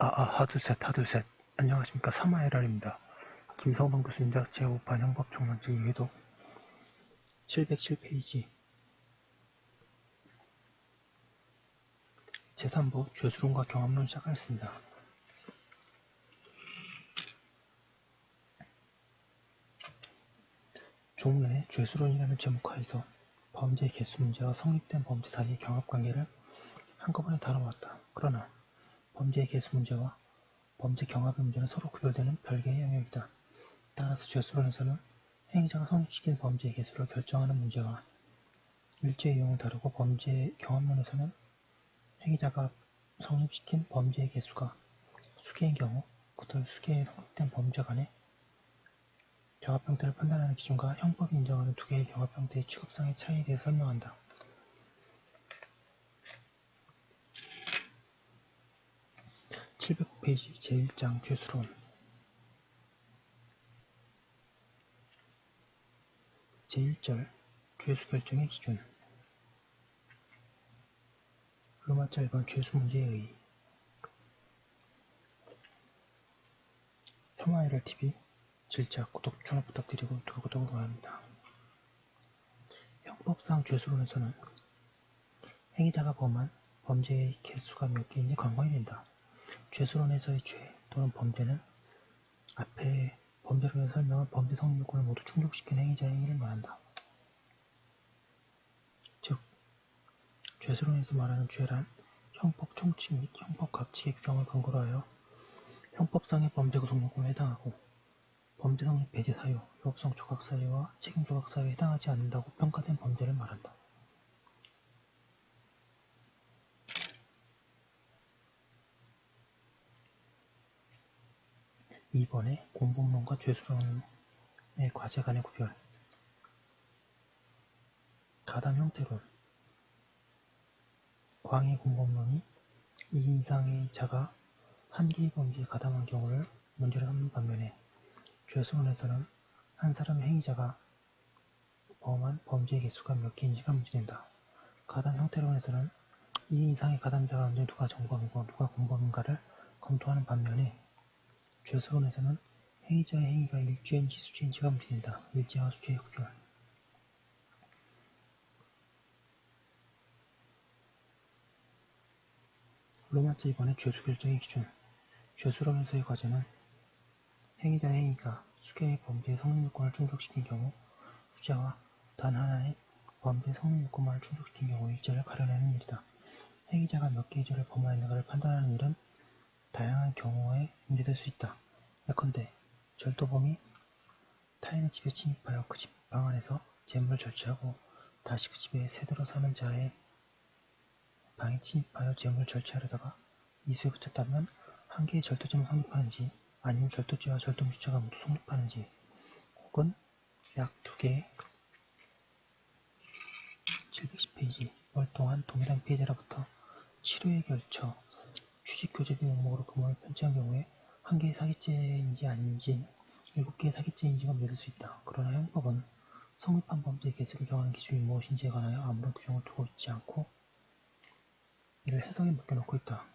하둘셋. 안녕하십니까. 사마에랄입니다. 김성동 교수님자 제5판 형법총론 제2회독 707페이지 제3부 죄수론과 경험론 시작하겠습니다. 종래 죄수론이라는 제목하에서 범죄의 개수 문제와 성립된 범죄 사이의 경합관계를 한꺼번에 다뤄왔다. 그러나 범죄의 개수 문제와 범죄 경합의 문제는 서로 구별되는 별개의 영역이다. 따라서 죄수론에서는 행위자가 성립시킨 범죄의 개수를 결정하는 문제와 일죄의 유형을 다루고 범죄 경험론에서는 행위자가 성립시킨 범죄의 개수가 수개인 경우 그들 수개의 성립된 범죄 간의 경합 형태를 판단하는 기준과 형법이 인정하는 두 개의 경합 형태의 취급상의 차이에 대해 설명한다. (709페이지) 제1장 죄수론 제1절 죄수 결정의 기준 로마자 1번 죄수 문제에 의의 사마에랄TV 질작, 구독, 전화 부탁드리고 구독을 원합니다. 형법상 죄수론에서는 행위자가 범한 범죄의 개수가 몇 개인지 관건이 된다. 죄수론에서의 죄 또는 범죄는 앞에 범죄론에서 설명한 범죄 성립 요건을 모두 충족시킨 행위자의 행위를 말한다. 즉, 죄수론에서 말하는 죄란 형법 총칙 및 형법 각칙의 규정을 근거로 하여 형법상의 범죄 구성 요건에 해당하고 범죄 성립 배제 사유, 유업성 조각 사유와 책임 조각 사유에 해당하지 않는다고 평가된 범죄를 말한다. (2번에) 공범론과 죄수론의 과제 간의 구별 가담 형태론 광의 공범론이 2인 이상의 자가 한 개의 범죄에 가담한 경우를 문제로 삼는 반면에 죄수론에서는 한 사람의 행위자가 범한 범죄의 개수가 몇 개인지가 문제된다. 가담 형태론에서는 2인 이상의 가담자가 언제 누가 정범이고 누가 공범인가를 검토하는 반면에 죄수론에서는 행위자의 행위가 일죄인지 수죄인지가 문제된다. 일죄와 수죄의 구별 로마자 2번의 죄수 결정의 기준 죄수론에서의 과제는 행위자의 행위가 수개의 범죄의 성립 요건을 충족시킨 경우 수재와 단 하나의 범죄 성립 요건만을 충족시킨 경우 일죄를 가려내는 일이다. 행위자가 몇 개의 죄를 범하였는가를 판단하는 일은 다양한 경우에 문제될 수 있다. 예컨대 절도범이 타인의 집에 침입하여 그 집 방 안에서 재물을 절취하고 다시 그 집에 새들어 사는 자의 방에 침입하여 재물을 절취하려다가 이수에 붙였다면 한 개의 절도죄만 성립하는지 아니면 절도죄와 절도미수죄가 모두 성립하는지 혹은 약 두 개의 710페이지 월동안 동일한 피해자로부터 7회에 걸쳐 취직교재비 명목으로 금원을 편취한 경우에 한 개의 사기죄인지 아닌지 7개의 사기죄인지가 문제될 수 있다. 그러나 형법은 성립한 범죄의 개수를 정하는 기준이 무엇인지에 관하여 아무런 규정을 두고 있지 않고 이를 해석에 맡겨놓고 있다.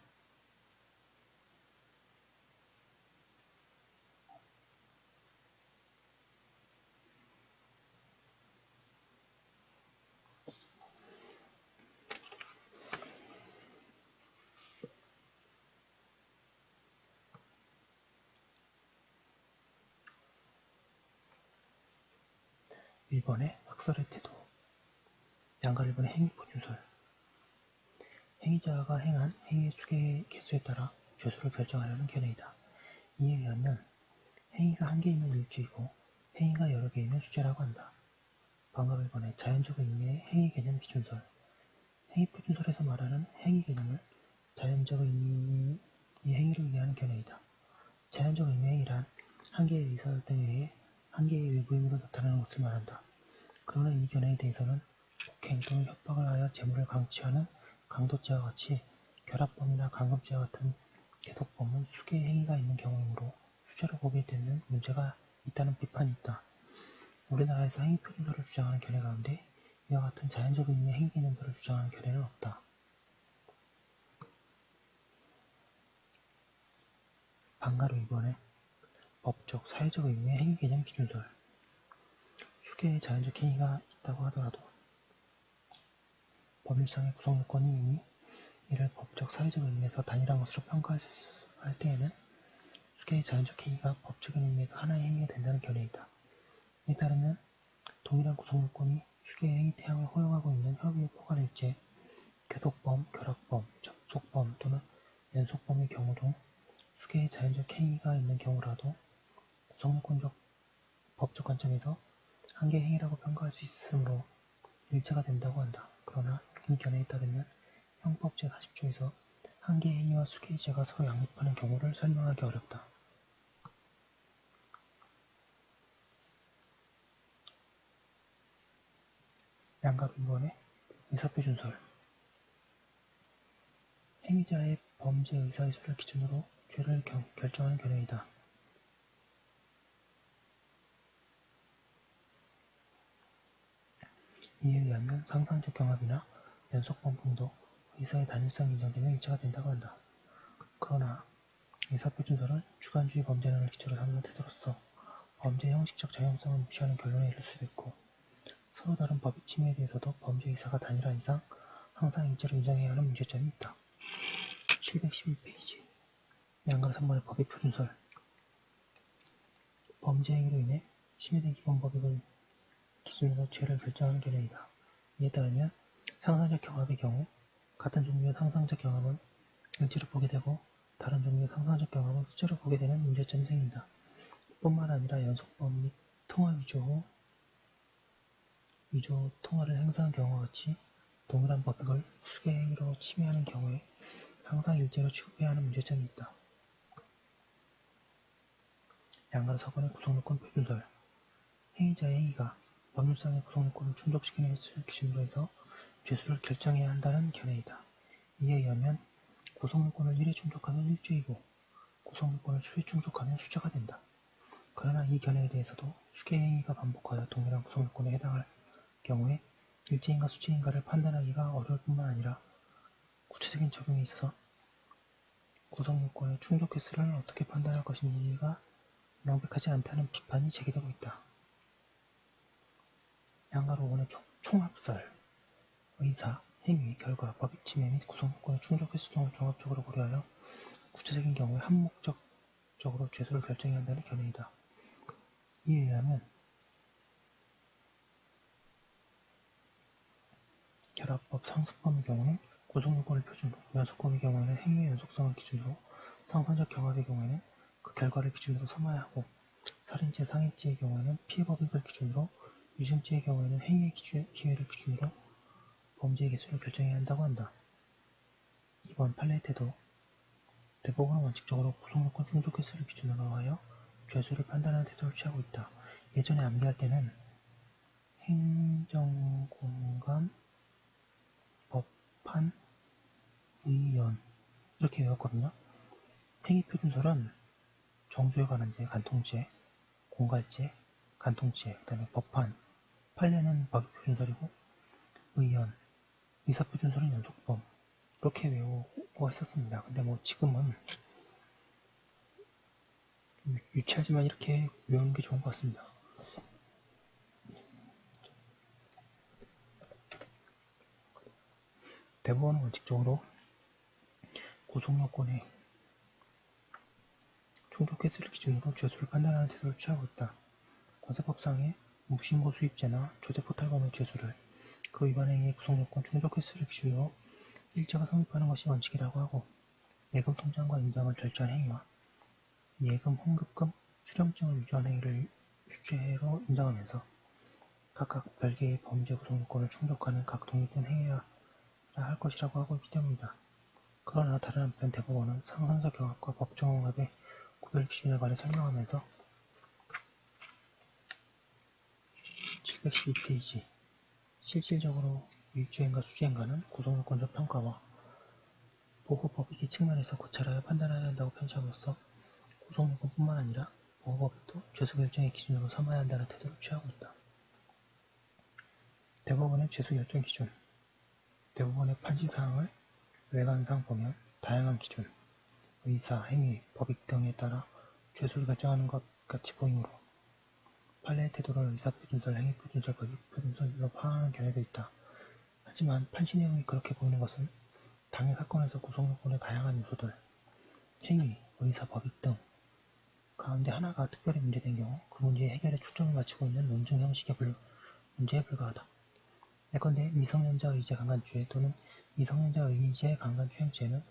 (1번에) 학설의 태도 양가 1번의 행위포준설 행위자가 행한 행위의 수개의 개수에 따라 죄수를 결정하려는 견해이다. 이에 의하면 행위가 한 개이면 일죄이고 행위가 여러 개이면 수죄라고 한다. 방금 1번에 자연적 의미의 행위 개념 비준설 행위포준설에서 말하는 행위 개념을 자연적 의미의 행위를 의미하는 견해이다. 자연적 의미의 행위란 한 개의 의사결정에 의해 한 개의 일부 힘으로 나타나는 것을 말한다. 그러나 이 견해에 대해서는 폭행 또는 협박을 하여 재물을 강취하는 강도죄와 같이 결합범이나 강금죄와 같은 계속범은 수개의 행위가 있는 경우이므로 수죄로 보게 되는 문제가 있다는 비판이 있다. 우리나라에서 행위표준설을 주장하는 견해 가운데 이와 같은 자연적 의미의 행위 개념들을 주장하는 견해는 없다. 방가로 이번에 법적, 사회적 의미의 행위 개념 기준설. 수개의 자연적 행위가 있다고 하더라도 법률상의 구성 요건이 이미 이를 법적, 사회적 의미에서 단일한 것으로 평가할 때에는 수개의 자연적 행위가 법적인 의미에서 하나의 행위가 된다는 견해이다. 이에 따르면 동일한 구성 요건이 수개의 행위 태양을 허용하고 있는 협의의 포괄일체, 교속범, 결합범, 접속범 또는 연속범의 경우 중 수개의 자연적 행위가 있는 경우라도 구성요건적 법적 관점에서 한 개의 행위라고 평가할 수 있으므로 일체가 된다고 한다. 그러나 이 견해에 따르면 형법 제40조에서 한 개의 행위와 수개의 죄가 서로 양립하는 경우를 설명하기 어렵다. 양갑 2번의 의사표준설. 행위자의 범죄 의사의술을 기준으로 죄를 결정하는 견해이다. 이에 의하면 상상적 경합이나 연속범 등도 의사의 단일성이 인정되면 일체가 된다고 한다. 그러나 의사표준설은 주관주의 범죄론을 기초로 삼는 태도로서 범죄의 형식적 정형성을 무시하는 결론에 이를 수도 있고 서로 다른 법의 침해에 대해서도 범죄 의사가 단일한 이상 항상 일체로 인정해야 하는 문제점이 있다. 711페이지 양감 3번의 법의 표준설. 범죄 행위로 인해 침해된 기본법익을 기준으로 죄를 결정하는 견해이다. 이에 따르면 상상적 경합의 경우 같은 종류의 상상적 경합은 일체로 보게 되고 다른 종류의 상상적 경합은 수체로 보게 되는 문제점이 생긴다. 뿐만 아니라 연속범 및 통화 위조 통화를 행사한 경우와 같이 동일한 법익을 수개의 행위로 침해하는 경우에 항상 일제로 취급해야 하는 문제점이 있다. 양가로 4번의 구성요건 표준설. 행위자의 행위가 법률상의 구성요건을 충족시키는 것을 기준으로 해서 죄수를 결정해야 한다는 견해이다. 이에 의하면 구성요건을 1에 충족하면 1죄이고 구성요건을 수에 충족하면 수죄가 된다. 그러나 이 견해에 대해서도 수개의 행위가 반복하여 동일한 구성요건에 해당할 경우에 일죄인가 수죄인가를 판단하기가 어려울 뿐만 아니라 구체적인 적용에 있어서 구성요건에 충족했을를 어떻게 판단할 것인지가 명백하지 않다는 비판이 제기되고 있다. 양가로 5번의 총합설. 의사, 행위, 결과, 법익 침해 및 구성요건의 충족했을 등을 종합적으로 고려하여 구체적인 경우에 한목적으로 죄수를 결정해야 한다는 견해이다. 이에 의하면 결합법, 상습범의 경우는 구성요건을 표준으로, 연속범의 경우에는 행위의 연속성을 기준으로, 상상적 경합의 경우에는 그 결과를 기준으로 삼아야 하고 살인죄, 상해죄의 경우에는 피해법익을 기준으로, 유증죄의 경우에는 행위의 기회를 기준으로 범죄의 개수를 결정해야 한다고 한다. 2번 판례의 태도. 대법원은 원칙적으로 구성요건 충족 횟수를 기준으로 하여 죄수를 판단하는 태도를 취하고 있다. 예전에 암기할 때는 행정공감, 법판, 의연 이렇게 외웠거든요. 행위표준설은 정조에 관한 죄, 간통죄, 공갈죄, 간통죄, 그 다음에 법판, 판례는 법익표준설이고 의연, 의사표준설은 연속범 이렇게 외우고 했었습니다. 근데 뭐 지금은 유치하지만 이렇게 외우는 게 좋은 것 같습니다. 대법원은 원칙적으로 구속요건에 충족했을 기준으로 죄수를 판단하는 태도를 취하고 있다. 관세법상의 무신고 수입죄나 조대포탈범의 죄수를 그 위반 행위의 구속요건 충족했을 기준으로 일자가 성립하는 것이 원칙이라고 하고 예금 통장과 인정을 절차한 행위와 예금 환급금 수령증을 위조한 행위를 수죄로 인정하면서 각각 별개의 범죄 구속요건을 충족하는 각 독립된 행위라 할 것이라고 하고 있기 때문이다. 그러나 다른 한편 대법원은 상상적 경합과 법정 경합의 구별 기준에 관해 설명하면서 712페이지 실질적으로 일주행과 수주행과는 구속요건적 평가와 보호법익의 측면에서 고찰하여 판단해야 한다고 편취함으로써 구속요건뿐만 아니라 보호법익도 죄수 결정의 기준으로 삼아야 한다는 태도를 취하고 있다. 대법원의 죄수 결정 기준. 대법원의 판시사항을 외관상 보면 다양한 기준, 의사, 행위, 법익 등에 따라 죄수를 결정하는 것 같이 보이므로 판례의 태도를 의사표준설, 행위표준설, 법익표준설로 파악하는 견해도 있다. 하지만 판시 내용이 그렇게 보이는 것은 당해 사건에서 구성요건의 다양한 요소들, 행위, 의사, 법익 등 가운데 하나가 특별히 문제된 경우 그 문제의 해결에 초점을 맞추고 있는 논증 형식의 문제에 불과하다. 예컨대 미성년자 의제 강간죄 또는 미성년자 의제 강간추행죄는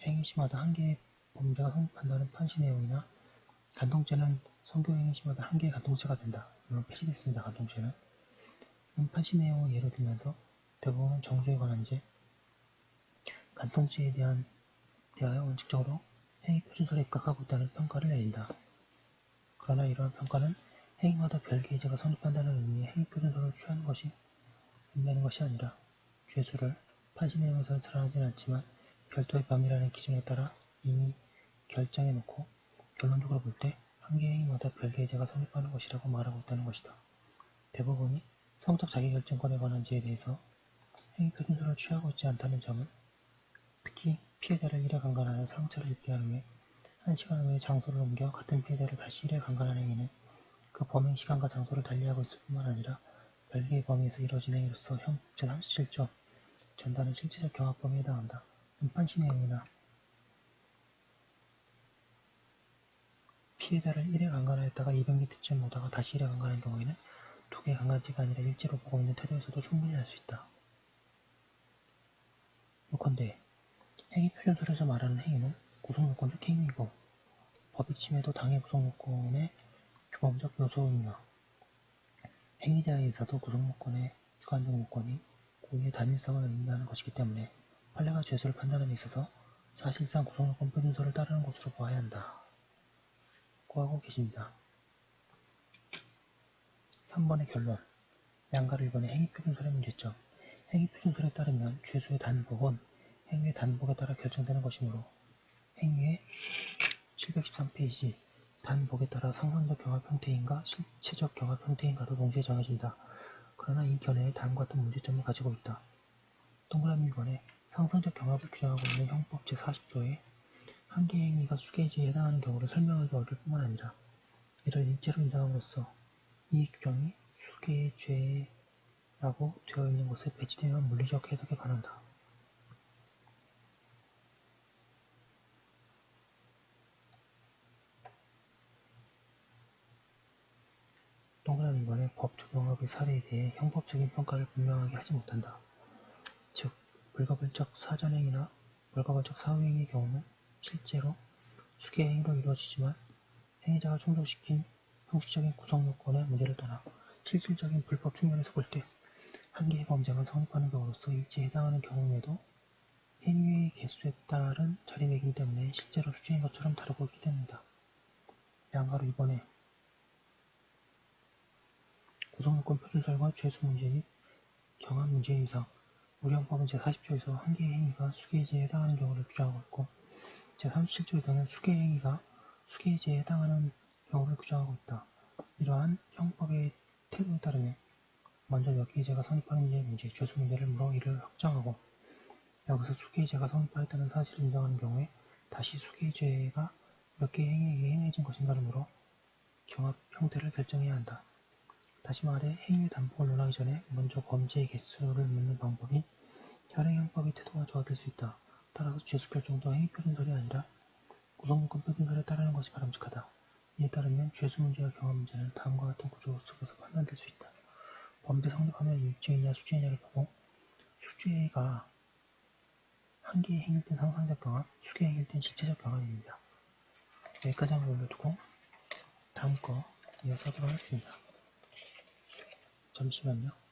행위 시마다 한 개의 범죄가 성립한다는 판시 내용이나 간통죄는 성교행위 시마다 한 개의 간통죄가 된다. 물론 폐지됐습니다. 간통죄는. 판시 내용을 예로 들면서 대부분은 정죄에 관한 죄, 간통죄에 대하여 원칙적으로 행위 표준설에 입각하고 있다는 평가를 내린다. 그러나 이러한 평가는 행위마다 별개의 죄가 성립한다는 의미의 행위 표준설을 취하는 것이 의미하는 것이 아니라 죄수를 판시 내용에서는 드러나지는 않지만 별도의 범위라는 기준에 따라 이미 결정해놓고 결론적으로 볼 때 한 개의 행위마다 별개의 죄가 성립하는 것이라고 말하고 있다는 것이다. 대부분이 성적 자기결정권에 관한 죄에 대해서 행위 표준설을 취하고 있지 않다는 점은 특히 피해자를 일회 강간하여 상처를 입게 한 후에 1시간 후에 장소를 옮겨 같은 피해자를 다시 일회 강간한 행위는 그 범행 시간과 장소를 달리하고 있을 뿐만 아니라 별개의 범위에서 이루어진 행위로서 형 제37조 전단의 실체적 경합 범위에 해당한다. 판시 내용이나 피해자를 1회 강간하였다가 200m쯤 오다가 다시 1회 강간한 경우에는 2개의 강간죄가 아니라 일제로 보고 있는 태도에서도 충분히 할 수 있다. 요컨대 행위 표준설에서 말하는 행위는 구성요건적 행위이고 법익 침해도 당해 구성요건의 규범적 요소이며 행위자의 의사도 구성요건의 주관적 요건인 고의의 단일성을 의미하는 것이기 때문에 판례가 죄수를 판단함에 있어서 사실상 구성요건 표준설을 따르는 것으로 보아야 한다. 고 하고 계십니다. 3번의 결론. 양가를 1번의 행위표준설의 문제점. 행위표준설에 따르면 죄수의 단복은 행위의 단복에 따라 결정되는 것이므로 행위의 713페이지 단복에 따라 상상적 경합 형태인가 실체적 경합 형태인가도 동시에 정해진다. 그러나 이 견해에 다음과 같은 문제점을 가지고 있다. 동그라미 1번에 상상적 경합을 규정하고 있는 형법 제40조에 한 개의 행위가 수개의 죄에 해당하는 경우를 설명하기 어려울 뿐만 아니라 이를 일제로 인정함으로써 이 규정이 수개의 죄라고 되어 있는 곳에 배치되면 물리적 해석에 반한다. 동그라미 2번에 법 적용학의 사례에 대해 형법적인 평가를 분명하게 하지 못한다. 즉, 불가벌적 사전행위나 불가벌적 사후행위의 경우는 실제로 수개의 행위로 이루어지지만 행위자가 충족시킨 형식적인 구성요건의 문제를 떠나 실질적인 불법 측면에서 볼 때 한 개의 범죄가 성립하는 경우로서 일제에 해당하는 경우에도 행위의 개수에 따른 자리매김 때문에 실제로 수재인 것처럼 다루고 있기 때문이다. 양가로 2번에 구성요건 표준설과 죄수 문제 및 경합 문제의 이상 우리 형법은 제40조에서 한 개의 행위가 수개의 죄에 해당하는 경우를 규정하고 있고 제37조에서는 수개의 행위가 수개의 죄에 해당하는 경우를 규정하고 있다. 이러한 형법의 태도에 따르면 먼저 몇 개의 죄가 성립하는 문제, 죄수 문제를 물어 이를 확정하고 여기서 수개의 죄가 성립하였다는 사실을 인정하는 경우에 다시 수개의 죄가 몇 개의 행위에 의해 행해진 것인가를 물어 경합 형태를 결정해야 한다. 다시 말해 행위의 단복을 논하기 전에 먼저 범죄의 개수를 묻는 방법인 현행형법의 태도가 조화될 수 있다. 따라서 죄수 결정도 행위표준설이 아니라 구성요건 표준설에 따르는 것이 바람직하다. 이에 따르면 죄수 문제와 경합 문제는 다음과 같은 구조 속에서 판단될 수 있다. 범죄 성립하면 일죄이냐 수죄이냐를 보고 수죄가 한 개의 행위일 땐 상상적 경합, 수개의 행위일 땐 실체적 경합입니다. 여기까지 한번 올려두고 다음 거 이어서 하도록 하겠습니다. 잠시만요.